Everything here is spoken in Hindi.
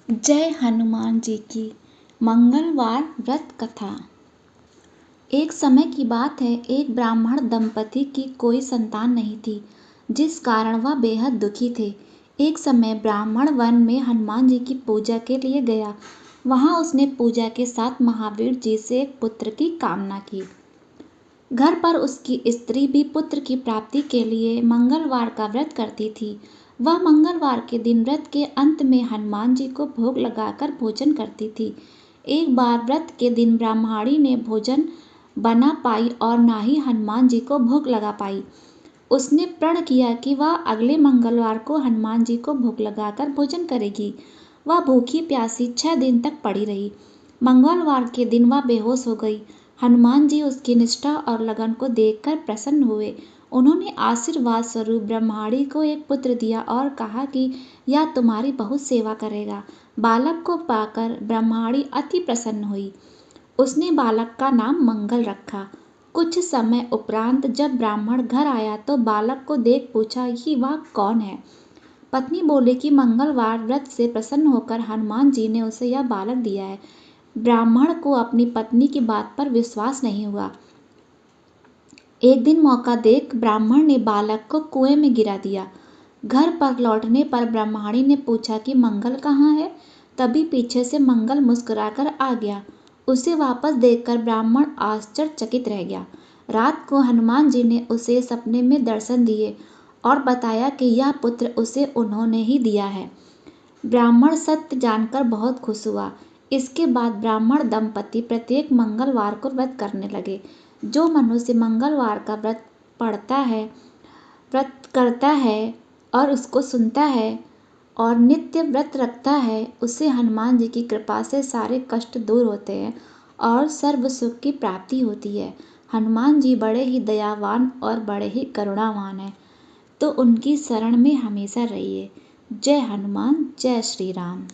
जय हनुमान जी की मंगलवार व्रत कथा। एक समय की बात है, एक ब्राह्मण दंपति की कोई संतान नहीं थी, जिस कारण वह बेहद दुखी थे। एक समय ब्राह्मण वन में हनुमान जी की पूजा के लिए गया। वहां उसने पूजा के साथ महावीर जी से एक पुत्र की कामना की। घर पर उसकी स्त्री भी पुत्र की प्राप्ति के लिए मंगलवार का व्रत करती थी। वह मंगलवार के दिन व्रत के अंत में हनुमान जी को भोग लगाकर भोजन करती थी। एक बार व्रत के दिन ब्राह्मणी ने भोजन बना पाई और ना ही हनुमान जी को भोग लगा पाई। उसने प्रण किया कि वह अगले मंगलवार को हनुमान जी को भोग लगाकर भोजन करेगी। वह भूखी प्यासी 6 दिन तक पड़ी रही। मंगलवार के दिन वह बेहोश हो गई। हनुमान जी उसकी निष्ठा और लगन को देखकर प्रसन्न हुए। उन्होंने आशीर्वाद स्वरूप ब्रह्माणी को एक पुत्र दिया और कहा कि यह तुम्हारी बहुत सेवा करेगा। बालक को पाकर ब्रह्माणी अति प्रसन्न हुई। उसने बालक का नाम मंगल रखा। कुछ समय उपरांत जब ब्राह्मण घर आया तो बालक को देख पूछा कि वह कौन है। पत्नी बोली कि मंगलवार व्रत से प्रसन्न होकर हनुमान जी ने उसे यह बालक दिया है। ब्राह्मण को अपनी पत्नी की बात पर विश्वास नहीं हुआ। एक दिन मौका देख ब्राह्मण ने बालक को कुएं में गिरा दिया। घर पर लौटने पर ब्रह्माणी ने पूछा कि मंगल कहाँ है। तभी पीछे से मंगल मुस्कुराकर आ गया। उसे वापस देखकर ब्राह्मण आश्चर्यचकित रह गया। रात को हनुमान जी ने उसे सपने में दर्शन दिए और बताया कि यह पुत्र उसे उन्होंने ही दिया है। ब्राह्मण सत्य जानकर बहुत खुश हुआ। इसके बाद ब्राह्मण दंपति प्रत्येक मंगलवार को व्रत करने लगे। जो मनुष्य मंगलवार का व्रत करता है और उसको सुनता है और नित्य व्रत रखता है, उसे हनुमान जी की कृपा से सारे कष्ट दूर होते हैं और सर्व सुख की प्राप्ति होती है। हनुमान जी बड़े ही दयावान और बड़े ही करुणावान हैं, तो उनकी शरण में हमेशा रहिए। जय हनुमान, जय श्री राम।